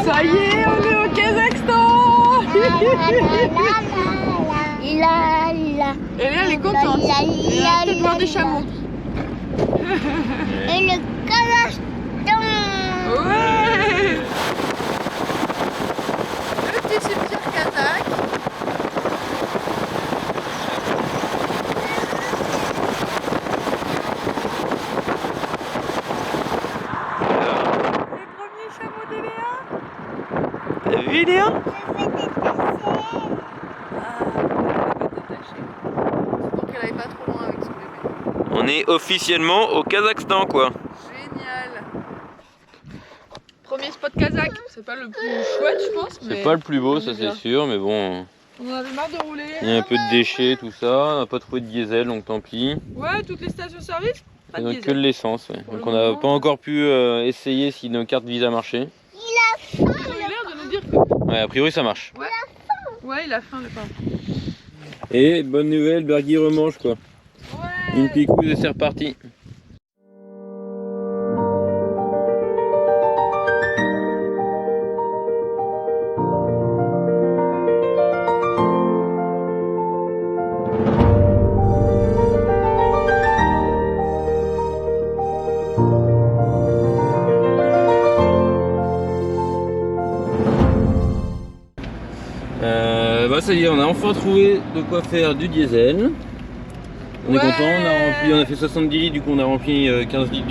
Ça y est, on est au Kazakhstan. Et Léa, elle est contente. Elle a peut-être voir des chameaux. Et le Kazakhstan. Ouais. Le petit cimetière kazakh. Les premiers chameaux de Léa. T'as vu Léa? Je vais détacher. Pour qu'elle aille pas trop loin avec son bébé. On est officiellement au Kazakhstan quoi. Génial. Premier spot kazakh. C'est pas le plus chouette, je pense. C'est mais pas le plus beau, on ça est c'est bien. sûr, mais bon, On en avait marre de rouler. il y a un peu de déchets, tout ça. On n'a pas trouvé de diesel, donc tant pii. Ouais, toutes les stations-service. Pas de Donc diesel. que de l'essence, ouais. Pour Donc le on n'a moment. pas encore pu essayer si nos cartes Visa marchaient. Ils ont eu l'air de nous dire que. Ouais, a priori ça marche. Ouais, il a faim le pain. Et bonne nouvelle, Bergui remange quoi. Ouais. Une picouse et c'est reparti. Bah ça y est, on a enfin trouvé de quoi faire du diesel. On est content, on a fait 70 litres, du coup on a rempli 15 litres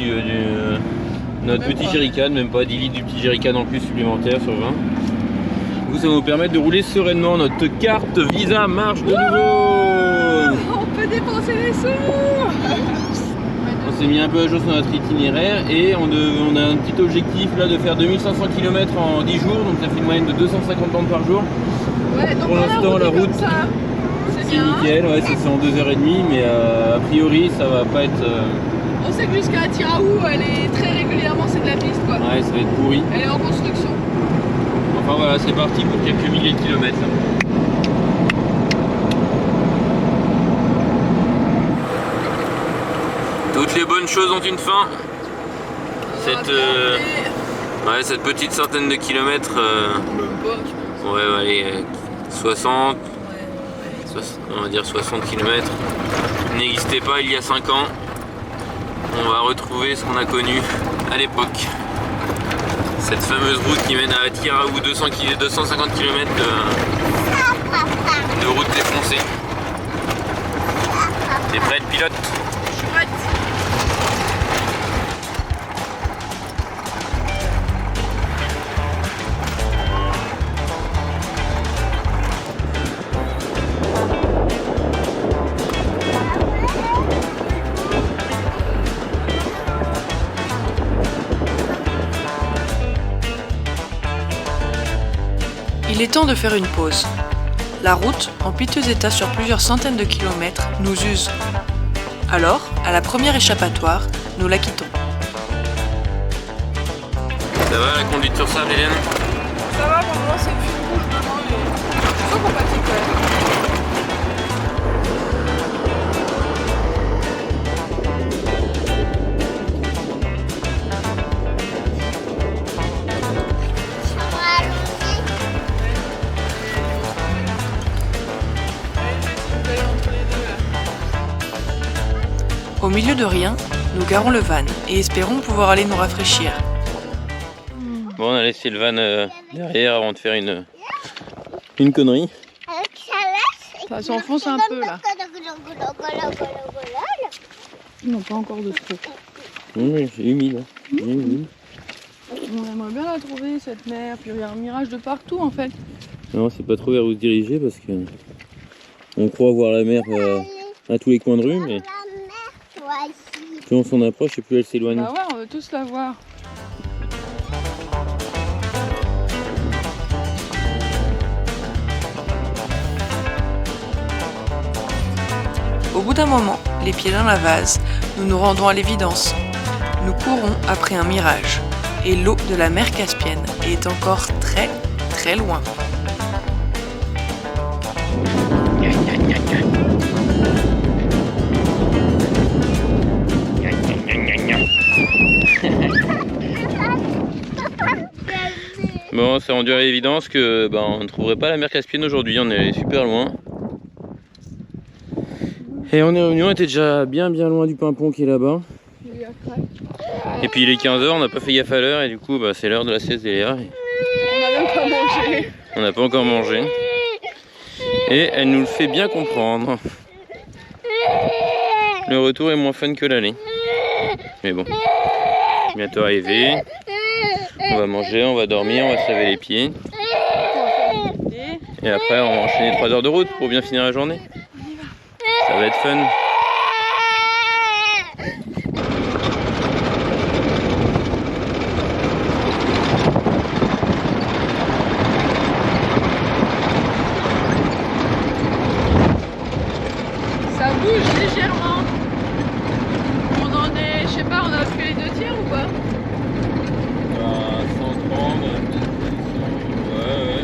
notre Même petit pas. jerrycan, même pas 10 litres du petit jerrycan en plus supplémentaire sur 20. Du coup ça va nous permettre de rouler sereinement, notre carte Visa marche de nouveau. On peut dépenser les sous. On s'est mis un peu à jour sur notre itinéraire et on a un petit objectif là de faire 2500 km en 10 jours, donc ça fait une moyenne de 250 bandes par jour. Ouais, donc Pour l'instant, la route, ça. C'est C'est bien. nickel, ouais, c'est fait en 2h30, mais a priori ça va pas être... On sait que jusqu'à Tiraou, elle est très régulièrement, c'est de la piste quoi. Ouais, ça va être pourri. Elle est en construction. Enfin voilà, c'est parti pour quelques milliers de kilomètres. Toutes les bonnes choses ont une fin. Cette petite centaine de kilomètres, ouais, allez, 60, on va dire 60 km, n'existait pas il y a 5 ans. On va retrouver ce qu'on a connu à l'époque. Cette fameuse route qui mène à Tiraou, 250 km de route défoncée. T'es prête, pilote? Je suis prête. Il est temps de faire une pause. La route, en piteux état sur plusieurs centaines de kilomètres, nous use. Alors, à la première échappatoire, nous la quittons. Ça va la conduite sur sable, Hélène? Ça va, pour moi, c'est le fil rouge devant les. Ils sont compatibles quand même. Au milieu de rien, nous garons le van et espérons pouvoir aller nous rafraîchir. Bon, on a laissé le van derrière avant de faire une connerie. Ça s'enfonce un peu là. Non, pas encore de trop. Oui, c'est humide. Humide. On aimerait bien la trouver cette mer, puis il y a un mirage de partout en fait. Non, c'est pas trop vers où se diriger parce que on croit voir la mer à tous les coins de rue, mais plus on s'en approche et plus elle s'éloigne. Bah ouais, on veut tous la voir. Au bout d'un moment, les pieds dans la vase, nous nous rendons à l'évidence. Nous courons après un mirage. Et l'eau de la mer Caspienne est encore très très loin. Bon, c'est rendu à l'évidence que on ne trouverait pas la mer Caspienne aujourd'hui, on est allé super loin. Et on est revenu, on était déjà bien loin du pimpon qui est là-bas. Et puis il est 15 h, on n'a pas fait gaffe à l'heure et du coup c'est l'heure de la sieste d'Eléa. On n'a même pas mangé. On n'a pas encore mangé. Et elle nous le fait bien comprendre. Le retour est moins fun que l'aller. Mais bon, bientôt arrivé. On va manger, on va dormir, on va se laver les pieds. Et après on va enchaîner 3 heures de route pour bien finir la journée. Ça va être fun. Ça bouge légèrement. On en est, je sais pas, on a fait les 2 tiers ou pas? 130, ouais.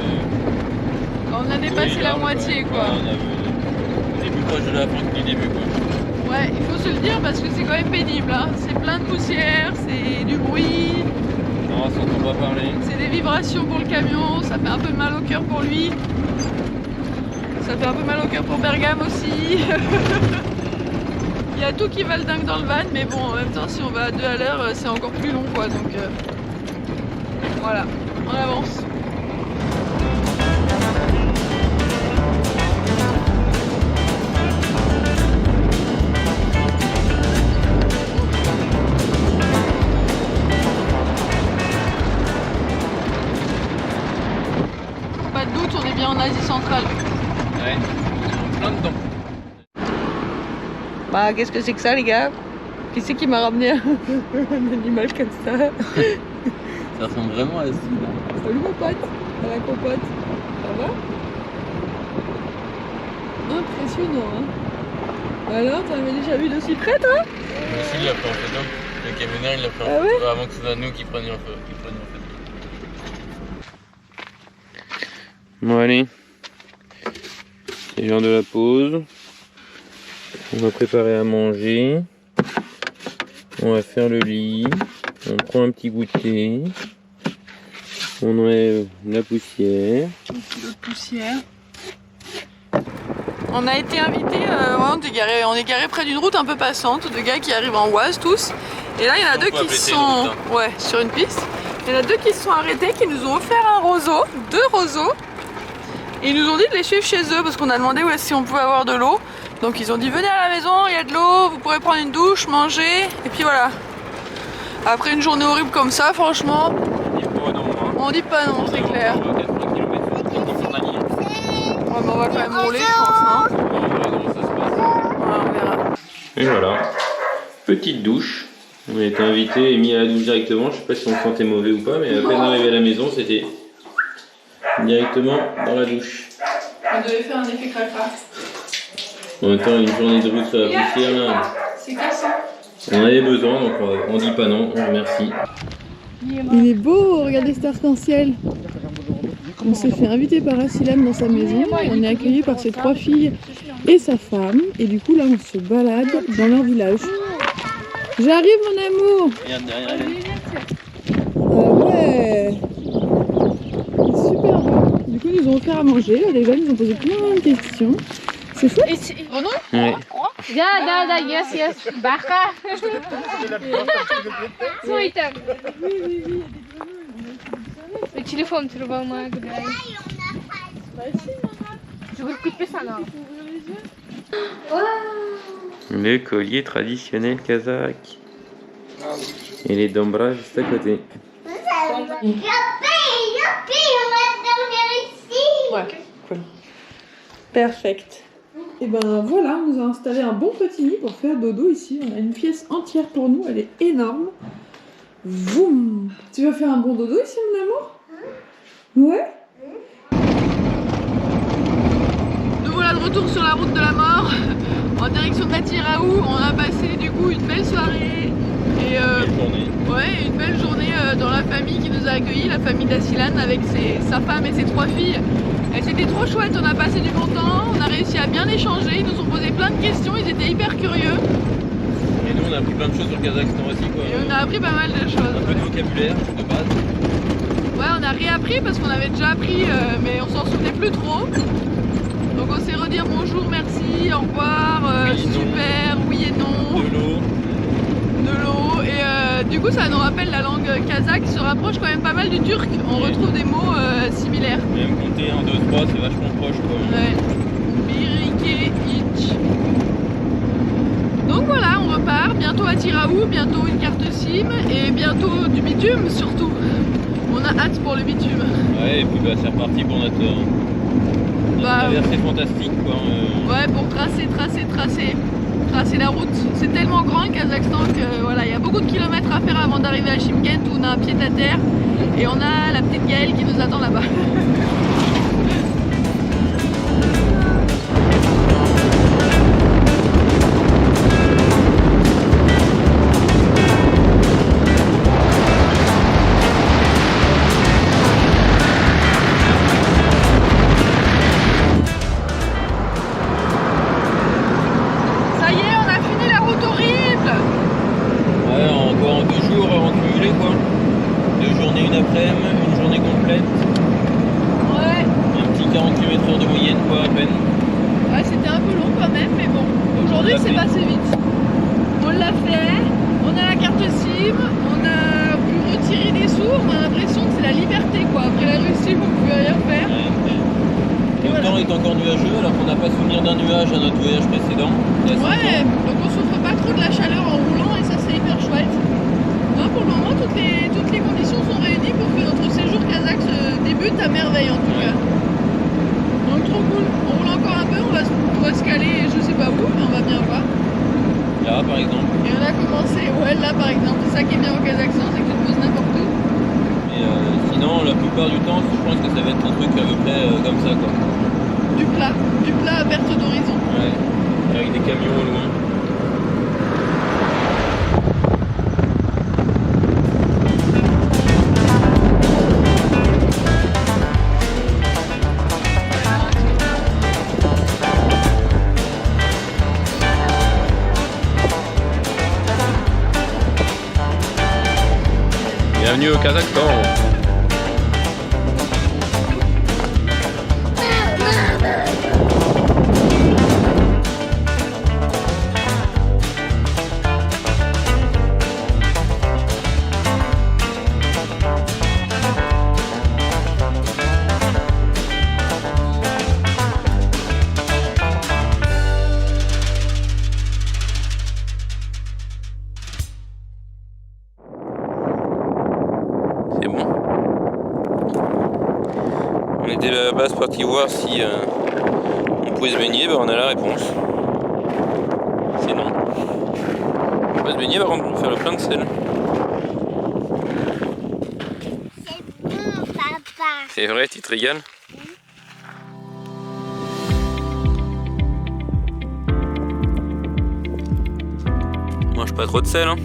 On a dépassé la moitié quoi. On est plus proche de la fin que du début quoi. Ouais, il faut se le dire parce que c'est quand même pénible. Hein. C'est plein de poussière, c'est du bruit. Non, ça on va pas parler. C'est des vibrations pour le camion, ça fait un peu mal au cœur pour lui. Ça fait un peu mal au cœur pour Bergame aussi. Il y a tout qui va le dingue dans le van, mais bon, en même temps, si on va à 2 à l'heure, c'est encore plus long quoi. Donc voilà, on avance. Pas de doute, on est bien en Asie centrale. Ouais, plein dedans. Bah, qu'est-ce que c'est que ça, les gars? Qui c'est qui m'a ramené un animal comme ça? Ça ressemble vraiment à la cible. Salut mon pote, à la compote. Ça va? Impressionnant, hein? Alors, t'en avais déjà vu d'aussi près, toi? Moi aussi, il l'a pris en photo. Le camionneur, il l'a pris en Ah photo ouais? avant que ce soit nous qui prenions en photo. Bon, allez. C'est l'heure de la pause. On va préparer à manger. On va faire le lit. On prend un petit goûter. On enlève la poussière. Un kilo de poussière. On a été invités, on est garé près d'une route un peu passante, de gars qui arrivent en Oise tous. Et là il y en a 2 qui sont sur une piste. Il y en a 2 qui se sont arrêtés, qui nous ont offert un roseau, 2 roseaux. Et ils nous ont dit de les suivre chez eux parce qu'on a demandé si on pouvait avoir de l'eau. Donc ils ont dit venez à la maison, il y a de l'eau, vous pourrez prendre une douche, manger. Et puis voilà. Après une journée horrible comme ça, franchement, on dit pas non, c'est clair. Ouais, bah on va quand même rouler, je pense, non? Ouais, on verra. Et voilà, petite douche. On a été invité et mis à la douche directement. Je sais pas si on se sentait mauvais ou pas, mais à peine arrivé à la maison, c'était directement dans la douche. On devait faire un effet craquage. En même temps, une journée de route sur la poussière, là, C'est cassant. on avait besoin, donc on dit pas non, on remercie. Il est beau, regardez cet arc-en-ciel. On s'est fait inviter par Asilam dans sa maison. On est accueillis par ses 3 filles et sa femme. Et du coup, là, on se balade dans leur village. J'arrive, mon amour. Regarde derrière elle. Ah ouais. Super beau. Du coup, ils nous ont offert à manger. Les jeunes nous ont posé plein de questions. C'est chouette. Ouais. Да, yes. Баха. Суетер. Телефон трубал моя гуляй. Je veux couper ça là. Le collier traditionnel kazakh. Et les dombras juste à côté. Ouais, cool. Perfect. Et ben voilà, on nous a installé un bon petit lit pour faire dodo ici. On a une pièce entière pour nous, elle est énorme. Voum. Tu vas faire un bon dodo ici, mon amour? Ouais. Nous voilà de retour sur la route de la mort, en direction de la Tiraou. On a passé du coup une belle soirée et une belle journée dans la famille qui nous a accueillis, la famille d'Asilan avec sa femme et ses 3 filles. Et c'était trop chouette, on a passé du bon temps, on a réussi à bien échanger, ils nous ont posé plein de questions, ils étaient hyper curieux. Et nous on a appris plein de choses sur le Kazakhstan aussi quoi. Et on a appris pas mal de choses. Un peu de vocabulaire de base. Ouais, on a réappris pris parce qu'on avait déjà pris mais on s'en souvenait plus trop. Donc on s'est redire bonjour, merci, au revoir, Oui, super, oui et non. De l'eau. De l'eau et du coup ça nous rappelle la langue kazakh qui se rapproche quand même pas mal du turc. On retrouve des mots similaires. Même compter 1, 2, 3, c'est vachement proche quoi. Ouais. Birike, itch. Donc voilà, on repart. Bientôt à Tiraou, bientôt une carte SIM et bientôt du bitume surtout. On a hâte pour le bitume. Ouais, et puis bah, c'est reparti pour notre traversée fantastique quoi. Ouais, pour tracer la route. C'est tellement grand le Kazakhstan que voilà, il y a beaucoup de kilomètres à faire avant d'arriver à Chimkent où on a un pied à terre et on a la petite Gaëlle qui nous attend là-bas. C'est passé vite. On l'a fait, on a la carte SIM, on a pu retirer des sous, on a l'impression que c'est la liberté quoi. Après la Russie, on ne pouvait rien faire. Et le temps est encore nuageux alors qu'on n'a pas souvenir d'un nuage à notre voyage précédent. Ouais, donc on souffre pas trop de la chaleur en roulant et ça c'est hyper chouette. Non, pour le moment, toutes les conditions sont réunies pour que notre séjour kazakh débute à merveille en tout cas. Donc trop cool, on roule encore un peu, on va se caler je sais pas où, mais on va bien voir. Là par exemple. Et on a commencé, ouais là par exemple, c'est ça qui est bien au Kazakhstan, c'est que tu te poses n'importe où. Mais sinon la plupart du temps je pense que ça va être un truc à peu près comme ça quoi. Du plat à perte d'horizon. Ouais, avec des camions au loin. Bienvenue au Kazakhstan. C'est bon. On était à la base parti voir si on pouvait se baigner, on a la réponse. C'est non. On va se baigner par contre, faire le plein de sel. C'est bon, papa. C'est vrai, tu te régales? Mange pas trop de sel, hein.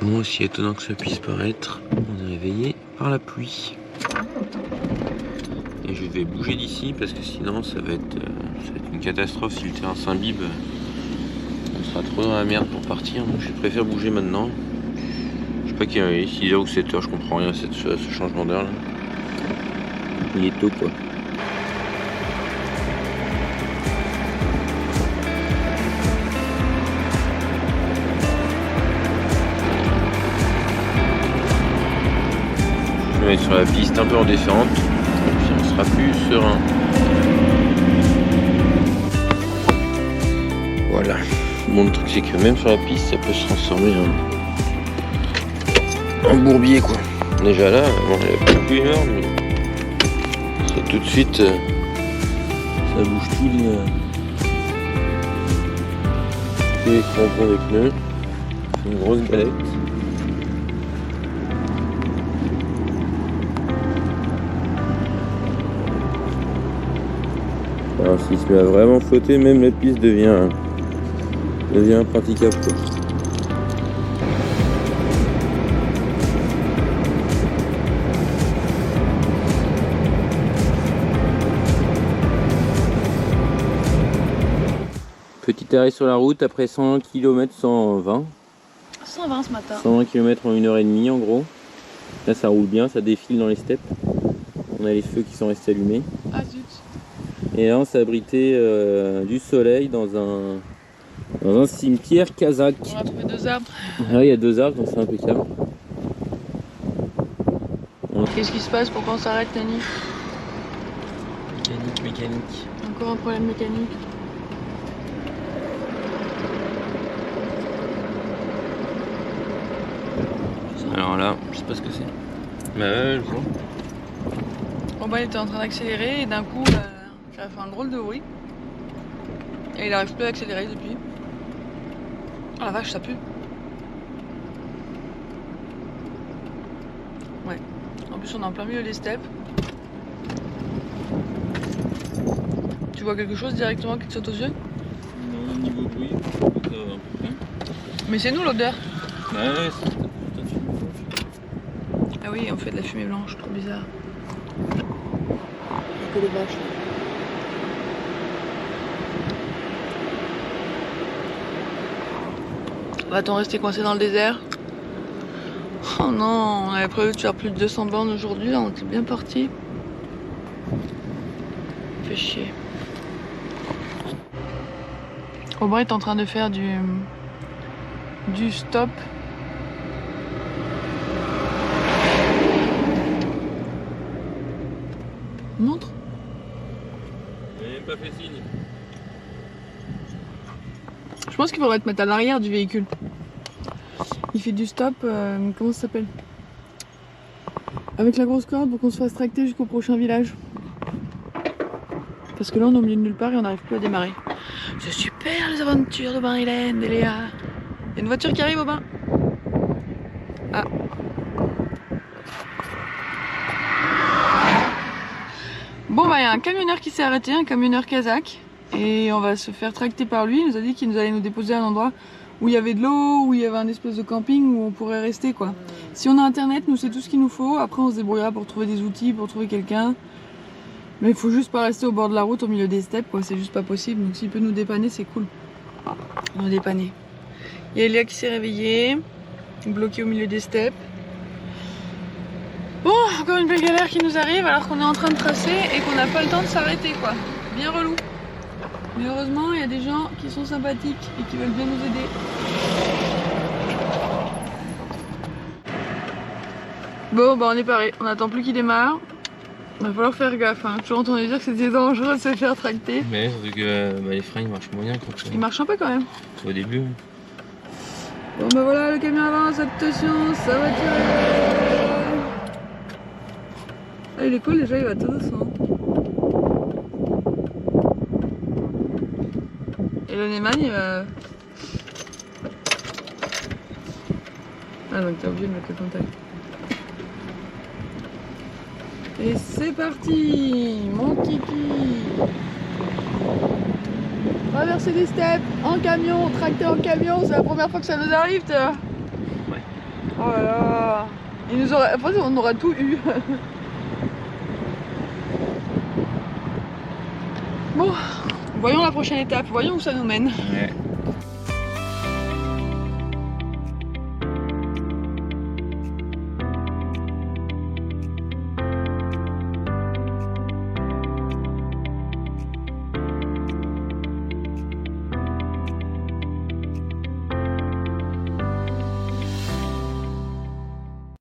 Bon, aussi étonnant que ça puisse paraître, on est réveillé par la pluie. Et je vais bouger d'ici parce que sinon ça va être une catastrophe si le terrain s'imbibe. On sera trop dans la merde pour partir, donc je préfère bouger maintenant. Je sais pas qu'il est 6h ou 7h, je comprends rien à ce changement d'heure là. Il est tôt quoi. Je vais mettre sur la piste un peu en descente, et puis on sera plus serein. Voilà. Bon, le truc c'est que même sur la piste ça peut se transformer en bourbier quoi. Déjà là, bon, il n'y a plus énorme, mais ça tout de suite ça bouge tous les crampons des pneus. C'est une grosse galette. Alors s'il se met à vraiment flotter, même la piste devient impraticable, quoi. Petit arrêt sur la route après 100 km 120. 120 ce matin. 120 km en 1h30 en gros. Là ça roule bien, ça défile dans les steppes. On a les feux qui sont restés allumés. Ah zut. Et là on s'est abrité du soleil dans un cimetière kazakh. On a trouvé 2 arbres. Là il y a 2 arbres donc c'est impeccable. Qu'est-ce qui se passe? Pourquoi on s'arrête, Tani? Mécanique. Encore un problème mécanique. Alors là, je sais pas ce que c'est. Bah ouais, je vois. Robin était en train d'accélérer et d'un coup, ça a fait un drôle de bruit. Et il n'arrive plus à accélérer depuis. Ah la vache, ça pue. Ouais. En plus, on est en plein milieu des steppes. Tu vois quelque chose directement qui te saute aux yeux? Non, niveau bruit, ça va à peu près. Mais c'est nous l'odeur. Ouais, Ah oui, on fait de la fumée blanche, trop bizarre. Que les vaches. Va-t-on rester coincé dans le désert? Oh non, on avait prévu de faire plus de 200 bornes aujourd'hui, là on était bien parti. Fait chier. Aubry est en train de faire du stop. Montre. Il n'a même pas fait signe. Je pense qu'il faudrait te mettre à l'arrière du véhicule. Il fait du stop, comment ça s'appelle? Avec la grosse corde pour qu'on se fasse tracter jusqu'au prochain village. Parce que là on est au milieu de nulle part et on n'arrive plus à démarrer. C'est super les aventures de Marilène et Léa. Il y a une voiture qui arrive au bain. Ah. Bon bah il y a un camionneur qui s'est arrêté, un camionneur kazakh. Et on va se faire tracter par lui. Il nous a dit qu'il nous allait nous déposer à un endroit où il y avait de l'eau, où il y avait un espèce de camping où on pourrait rester quoi. Si on a internet, nous c'est tout ce qu'il nous faut. Après on se débrouillera pour trouver des outils, pour trouver quelqu'un. Mais il faut juste pas rester au bord de la route au milieu des steppes quoi, c'est juste pas possible. Donc s'il peut nous dépanner c'est cool. On va dépanner. Il y a Elia qui s'est réveillée, bloquée au milieu des steppes. Bon, encore une belle galère qui nous arrive alors qu'on est en train de tracer et qu'on n'a pas le temps de s'arrêter quoi. Bien relou. Mais heureusement, il y a des gens qui sont sympathiques et qui veulent bien nous aider. Bon, bah on est paré. On attend plus qu'il démarre. Il va falloir faire gaffe. Hein. J'ai toujours entendu dire que c'était dangereux de se faire tracter. Mais surtout que les freins ils marchent moyen quand Il marche un peu quand même. au début. Bon bah voilà, le camion avance, attention, ça va tirer. Ah, il est cool déjà, il va tout doucement. Et le Neyman il va... Ah donc t'es obligé de mettre le contact. Et c'est parti, mon kiki. Traverser des steppes en camion, tracter en camion, c'est la première fois que ça nous arrive, tu vois. Ouais. Oh là là. Il nous aurait... Après on aura tout eu. Bon, voyons la prochaine étape, voyons où ça nous mène. Ouais.